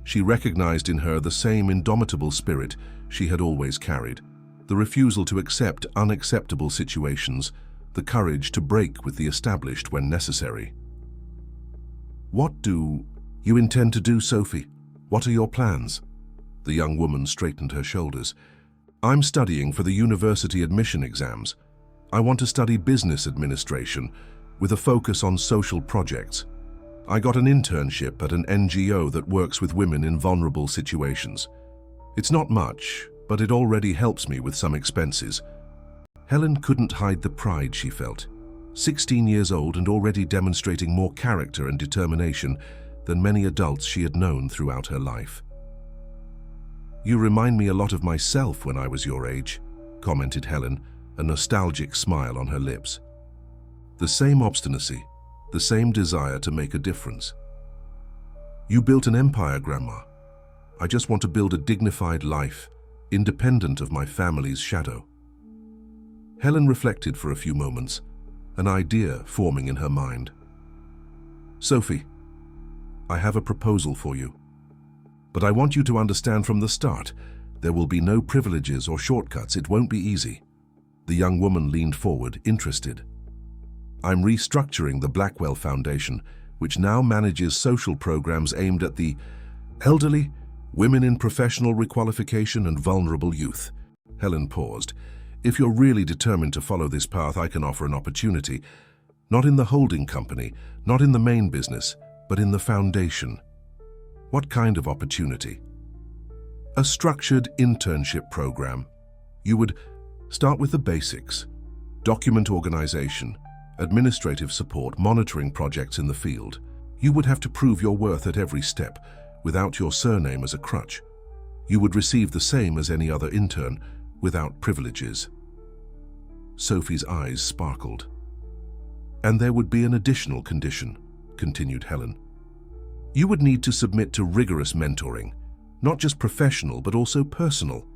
She recognized in her the same indomitable spirit she had always carried, the refusal to accept unacceptable situations, the courage to break with the established when necessary. "What do you intend to do, Sophie? What are your plans?" The young woman straightened her shoulders. "I'm studying for the university admission exams. I want to study business administration with a focus on social projects. I got an internship at an NGO that works with women in vulnerable situations. It's not much, but it already helps me with some expenses." Helen couldn't hide the pride she felt. 16 years old and already demonstrating more character and determination than many adults she had known throughout her life. "You remind me a lot of myself when I was your age," commented Helen, a nostalgic smile on her lips. "The same obstinacy, the same desire to make a difference. You built an empire, Grandma. I just want to build a dignified life, independent of my family's shadow." Helen reflected for a few moments, an idea forming in her mind. "Sophie, I have a proposal for you. But I want you to understand from the start, there will be no privileges or shortcuts. It won't be easy." The young woman leaned forward, interested. "I'm restructuring the Blackwell Foundation, which now manages social programs aimed at the elderly, women in professional requalification, and vulnerable youth." Helen paused. "If you're really determined to follow this path, I can offer an opportunity. Not in the holding company, not in the main business, but in the foundation." "What kind of opportunity?" "A structured internship program. You would start with the basics: document organization, administrative support, monitoring projects in the field. You would have to prove your worth at every step, without your surname as a crutch. You would receive the same as any other intern, without privileges." Sophie's eyes sparkled. "And there would be an additional condition," continued Helen. "You would need to submit to rigorous mentoring, not just professional but also personal,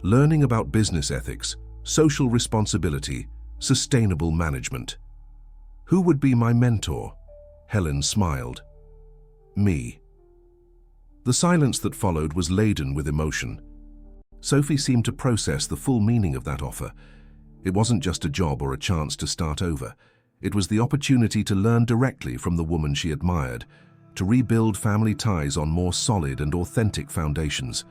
learning about business ethics, social responsibility, sustainable management." "Who would be my mentor?" Helen smiled. "Me." The silence that followed was laden with emotion. Sophie seemed to process the full meaning of that offer. It wasn't just a job or a chance to start over. It was the opportunity to learn directly from the woman she admired, to rebuild family ties on more solid and authentic foundations.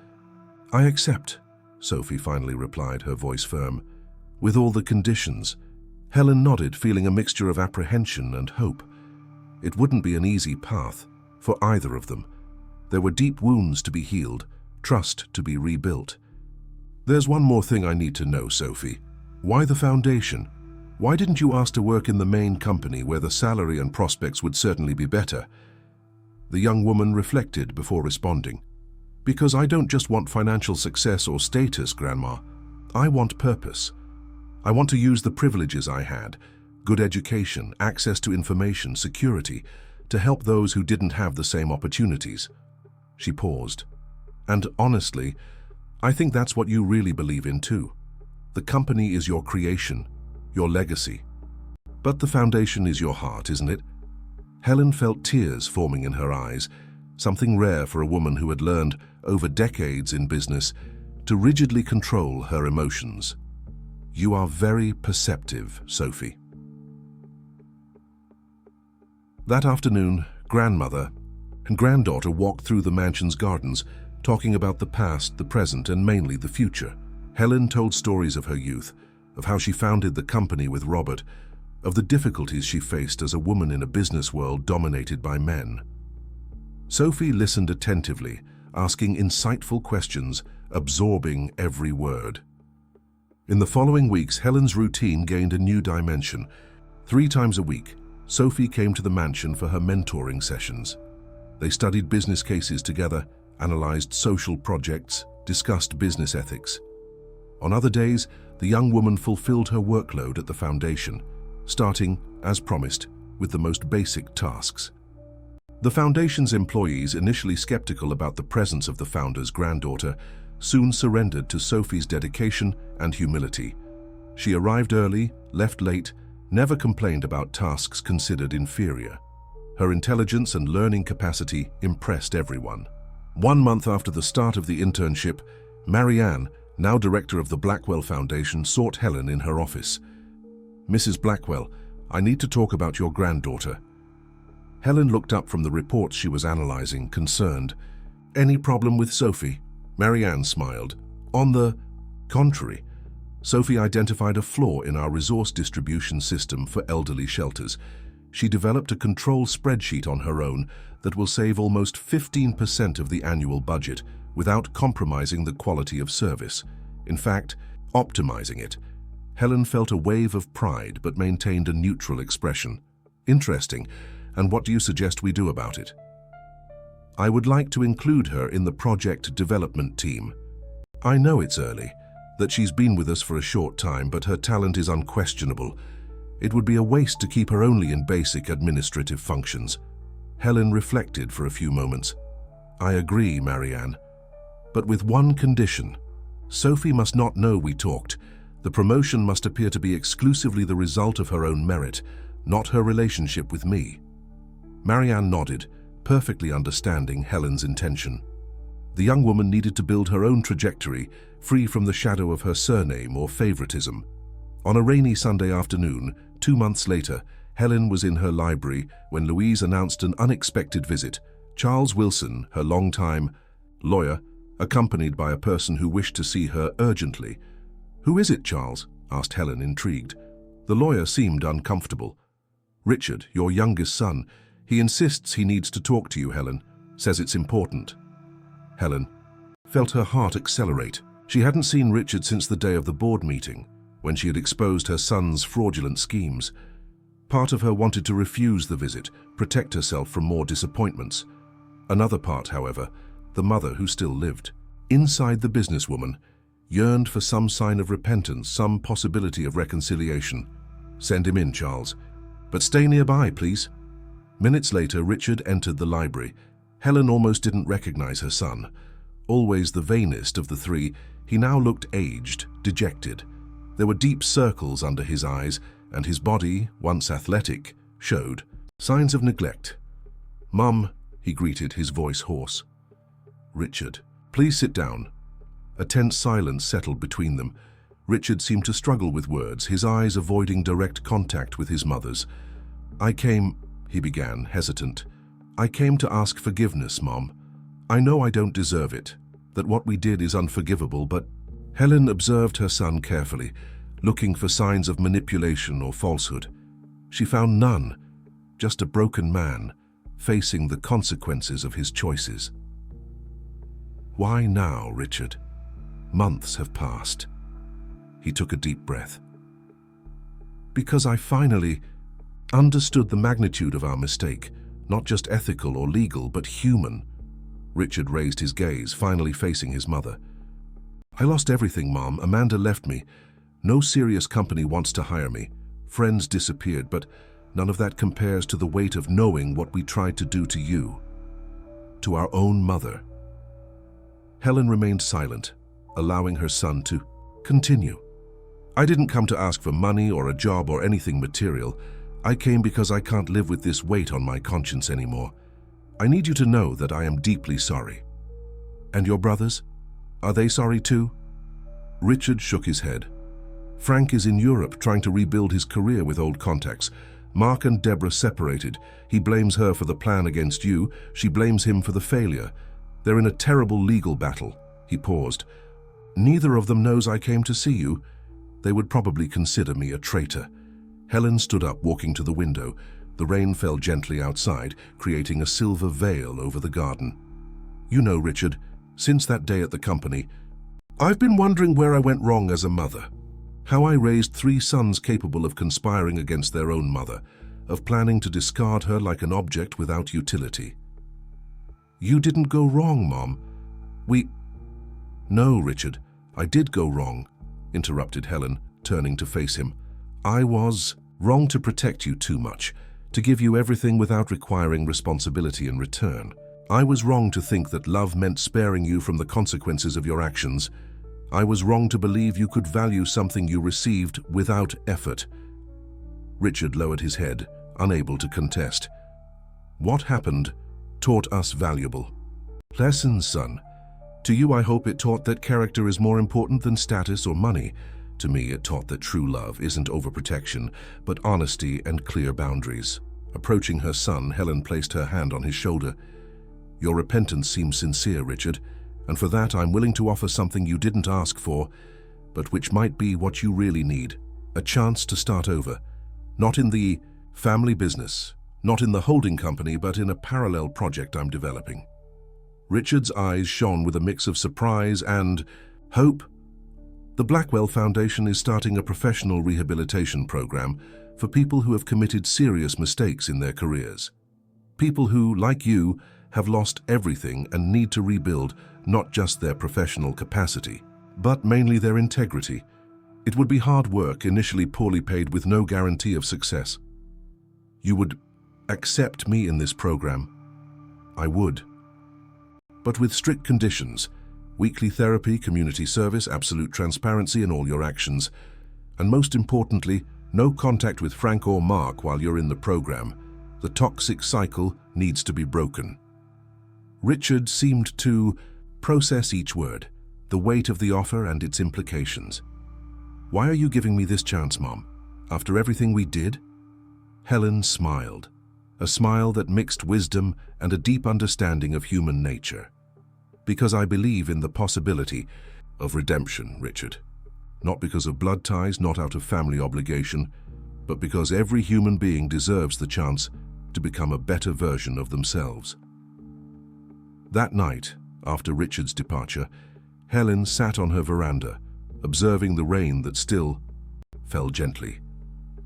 "I accept," Sophie finally replied, her voice firm. "With all the conditions." Helen nodded, feeling a mixture of apprehension and hope. It wouldn't be an easy path for either of them. There were deep wounds to be healed, trust to be rebuilt. "There's one more thing I need to know, Sophie. Why the foundation? Why didn't you ask to work in the main company where the salary and prospects would certainly be better?" The young woman reflected before responding. "Because I don't just want financial success or status, Grandma. I want purpose. I want to use the privileges I had, good education, access to information, security, to help those who didn't have the same opportunities. She paused. And honestly, I think that's what you really believe in too. The company is your creation, your legacy. But the foundation is your heart, isn't it? Helen felt tears forming in her eyes, something rare for a woman who had learned, over decades in business, to rigidly control her emotions. You are very perceptive, Sophie. That afternoon, grandmother and granddaughter walked through the mansion's gardens, talking about the past, the present, and mainly the future. Helen told stories of her youth, of how she founded the company with Robert, of the difficulties she faced as a woman in a business world dominated by men. Sophie listened attentively, asking insightful questions, absorbing every word. In the following weeks, Helen's routine gained a new dimension. 3 times a week, Sophie came to the mansion for her mentoring sessions. They studied business cases together, analyzed social projects, discussed business ethics. On other days, the young woman fulfilled her workload at the foundation, starting, as promised, with the most basic tasks. The foundation's employees, initially skeptical about the presence of the founder's granddaughter, soon surrendered to Sophie's dedication and humility. She arrived early, left late, never complained about tasks considered inferior. Her intelligence and learning capacity impressed everyone. 1 month after the start of the internship, Marianne, now director of the Blackwell Foundation, sought Helen in her office. "Mrs. Blackwell, I need to talk about your granddaughter." Helen looked up from the reports she was analyzing, concerned. "Any problem with Sophie?" Marianne smiled. "On the contrary, Sophie identified a flaw in our resource distribution system for elderly shelters. She developed a control spreadsheet on her own that will save almost 15% of the annual budget without compromising the quality of service. In fact, optimizing it." Helen felt a wave of pride but maintained a neutral expression. "Interesting. And what do you suggest we do about it?" "I would like to include her in the project development team. I know it's early, that she's been with us for a short time, but her talent is unquestionable. It would be a waste to keep her only in basic administrative functions." Helen reflected for a few moments. "I agree, Marianne, but with one condition. Sophie must not know we talked. The promotion must appear to be exclusively the result of her own merit, not her relationship with me." Marianne nodded, perfectly understanding Helen's intention. The young woman needed to build her own trajectory, free from the shadow of her surname or favoritism. On a rainy Sunday afternoon, 2 months later, Helen was in her library when Louise announced an unexpected visit. Charles Wilson, her longtime lawyer, accompanied by a person who wished to see her urgently. "Who is it, Charles?" asked Helen, intrigued. The lawyer seemed uncomfortable. "Richard, your youngest son. He insists he needs to talk to you, Helen. Says it's important." Helen felt her heart accelerate. She hadn't seen Richard since the day of the board meeting, when she had exposed her son's fraudulent schemes. Part of her wanted to refuse the visit, protect herself from more disappointments. Another part, however, the mother who still lived, inside the businesswoman, yearned for some sign of repentance, some possibility of reconciliation. "Send him in, Charles. But stay nearby, please." Minutes later, Richard entered the library. Helen almost didn't recognize her son. Always the vainest of the three, he now looked aged, dejected. There were deep circles under his eyes, and his body, once athletic, showed signs of neglect. "Mum," he greeted, his voice hoarse. "Richard, please sit down." A tense silence settled between them. Richard seemed to struggle with words, his eyes avoiding direct contact with his mother's. "I came," he began, hesitant. "I came to ask forgiveness, Mom. I know I don't deserve it, that what we did is unforgivable, but..." Helen observed her son carefully, looking for signs of manipulation or falsehood. She found none, just a broken man, facing the consequences of his choices. "Why now, Richard? Months have passed." He took a deep breath. "Because I finally understood the magnitude of our mistake, not just ethical or legal, but human." Richard raised his gaze, finally facing his mother. I lost everything, Mom. Amanda left me. No serious company wants to hire me. Friends disappeared, but none of that compares to the weight of knowing what we tried to do to you, to our own mother. Helen remained silent, allowing her son to continue. I didn't come to ask for money or a job or anything material. I came because I can't live with this weight on my conscience anymore. I need you to know that I am deeply sorry. And your brothers? Are they sorry too? Richard shook his head. Frank is in Europe trying to rebuild his career with old contacts. Mark and Deborah separated. He blames her for the plan against you. She blames him for the failure. They're in a terrible legal battle. He paused. Neither of them knows I came to see you. They would probably consider me a traitor. Helen stood up, walking to the window. The rain fell gently outside, creating a silver veil over the garden. You know, Richard, since that day at the company, I've been wondering where I went wrong as a mother. How I raised 3 sons capable of conspiring against their own mother, of planning to discard her like an object without utility. You didn't go wrong, Mom. No, Richard, I did go wrong, interrupted Helen, turning to face him. I was wrong to protect you too much, to give you everything without requiring responsibility in return. I was wrong to think that love meant sparing you from the consequences of your actions. I was wrong to believe you could value something you received without effort. Richard lowered his head, unable to contest. What happened taught us valuable lessons, son. To you, I hope it taught that character is more important than status or money. To me, it taught that true love isn't overprotection, but honesty and clear boundaries. Approaching her son, Helen placed her hand on his shoulder. Your repentance seems sincere, Richard, and for that I'm willing to offer something you didn't ask for, but which might be what you really need. A chance to start over. Not in the family business, not in the holding company, but in a parallel project I'm developing. Richard's eyes shone with a mix of surprise and hope. The Blackwell Foundation is starting a professional rehabilitation program for people who have committed serious mistakes in their careers. People who, like you, have lost everything and need to rebuild not just their professional capacity, but mainly their integrity. It would be hard work, initially poorly paid with no guarantee of success. You would accept me in this program? I would. But with strict conditions: weekly therapy, community service, absolute transparency in all your actions, and most importantly, no contact with Frank or Mark while you're in the program. The toxic cycle needs to be broken. Richard seemed to process each word, the weight of the offer and its implications. Why are you giving me this chance, Mom? After everything we did? Helen smiled, a smile that mixed wisdom and a deep understanding of human nature. Because I believe in the possibility of redemption, Richard. Not because of blood ties, not out of family obligation, but because every human being deserves the chance to become a better version of themselves. That night, after Richard's departure, Helen sat on her veranda, observing the rain that still fell gently.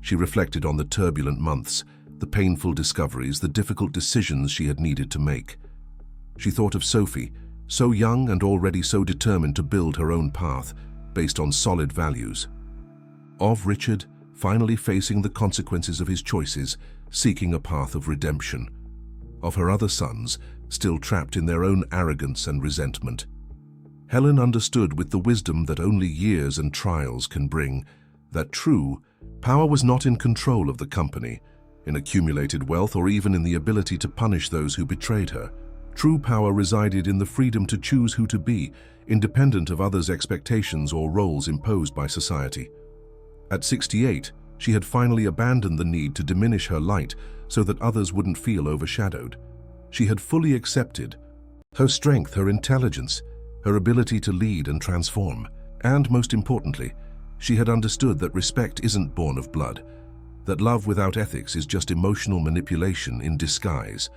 She reflected on the turbulent months, the painful discoveries, the difficult decisions she had needed to make. She thought of Sophie, so young and already so determined to build her own path based on solid values. Of Richard, finally facing the consequences of his choices, seeking a path of redemption. Of her other sons, still trapped in their own arrogance and resentment. Helen understood with the wisdom that only years and trials can bring, that true power was not in control of the company, in accumulated wealth, or even in the ability to punish those who betrayed her. True power resided in the freedom to choose who to be, independent of others' expectations or roles imposed by society. At 68, she had finally abandoned the need to diminish her light so that others wouldn't feel overshadowed. She had fully accepted her strength, her intelligence, her ability to lead and transform. And most importantly, she had understood that respect isn't born of blood, that love without ethics is just emotional manipulation in disguise.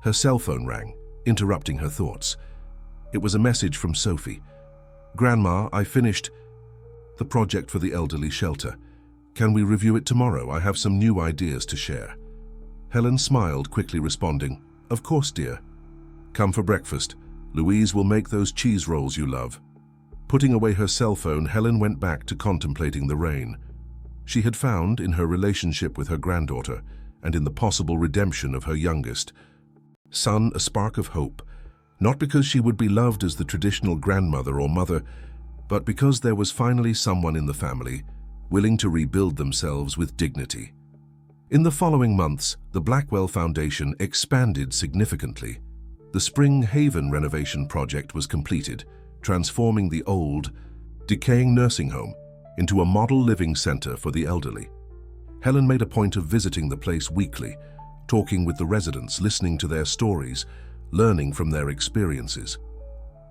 Her cell phone rang, interrupting her thoughts. It was a message from Sophie. "Grandma, I finished the project for the elderly shelter. Can we review it tomorrow? I have some new ideas to share." Helen smiled, quickly responding, "Of course, dear. Come for breakfast. Louise will make those cheese rolls you love." Putting away her cell phone, Helen went back to contemplating the rain. She had found, in her relationship with her granddaughter, and in the possible redemption of her youngest son, a spark of hope, not because she would be loved as the traditional grandmother or mother, but because there was finally someone in the family willing to rebuild themselves with dignity. In the following months, the Blackwell Foundation expanded significantly. The Spring Haven renovation project was completed, transforming the old, decaying nursing home into a model living center for the elderly. Helen made a point of visiting the place weekly, talking with the residents, listening to their stories, learning from their experiences.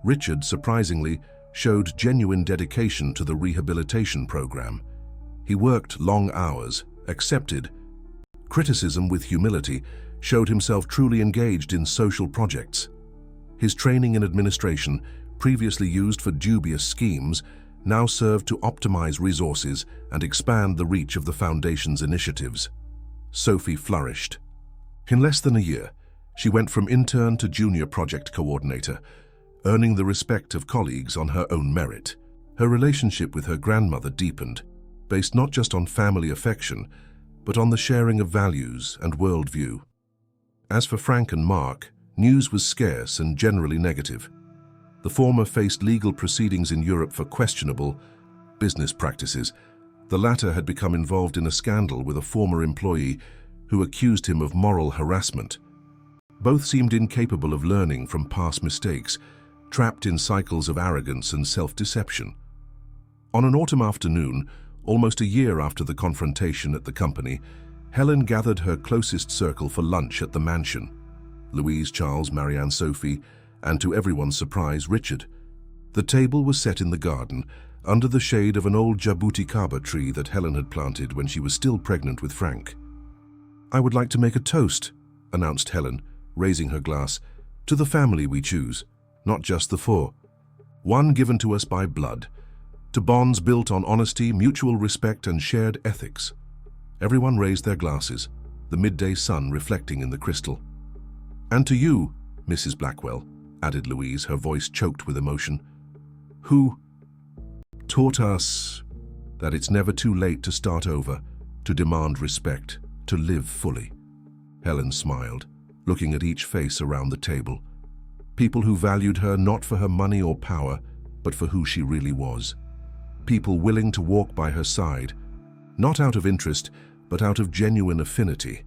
Richard, surprisingly, showed genuine dedication to the rehabilitation program. He worked long hours, accepted criticism with humility, showed himself truly engaged in social projects. His training in administration, previously used for dubious schemes, now served to optimize resources and expand the reach of the Foundation's initiatives. Sophie flourished. In less than a year, she went from intern to junior project coordinator, earning the respect of colleagues on her own merit. Her relationship with her grandmother deepened, based not just on family affection, but on the sharing of values and worldview. As for Frank and Mark, news was scarce and generally negative. The former faced legal proceedings in Europe for questionable business practices. The latter had become involved in a scandal with a former employee who accused him of moral harassment. Both seemed incapable of learning from past mistakes, trapped in cycles of arrogance and self-deception. On an autumn afternoon, almost a year after the confrontation at the company, Helen gathered her closest circle for lunch at the mansion. Louise, Charles, Marianne, Sophie, and to everyone's surprise, Richard. The table was set in the garden, under the shade of an old jabuticaba tree that Helen had planted when she was still pregnant with Frank. "I would like to make a toast," announced Helen, raising her glass, "to the family we choose, not just the four. One given to us by blood, to bonds built on honesty, mutual respect, and shared ethics." Everyone raised their glasses, the midday sun reflecting in the crystal. "And to you, Mrs. Blackwell," added Louise, her voice choked with emotion, "who taught us that it's never too late to start over, to demand respect, to live fully." Helen smiled, looking at each face around the table. People who valued her not for her money or power, but for who she really was. People willing to walk by her side, not out of interest, but out of genuine affinity.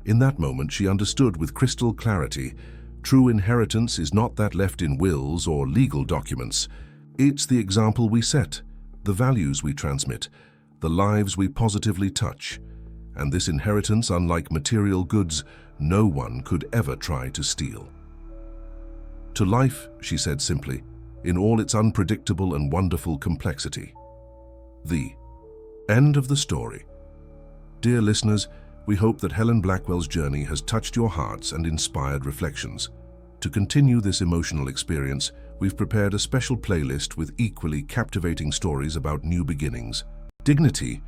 In that moment, she understood with crystal clarity, true inheritance is not that left in wills or legal documents. It's the example we set, the values we transmit, the lives we positively touch. And this inheritance, unlike material goods, no one could ever try to steal. "To life," she said simply, "in all its unpredictable and wonderful complexity." The end of the story. Dear listeners, we hope that Helen Blackwell's journey has touched your hearts and inspired reflections. To continue this emotional experience, we've prepared a special playlist with equally captivating stories about new beginnings, dignity,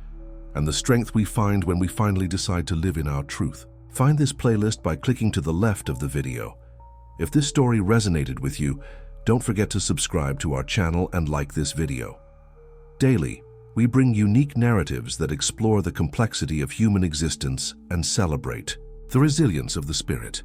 and the strength we find when we finally decide to live in our truth. Find this playlist by clicking to the left of the video. If this story resonated with you, don't forget to subscribe to our channel and like this video. Daily, we bring unique narratives that explore the complexity of human existence and celebrate the resilience of the spirit.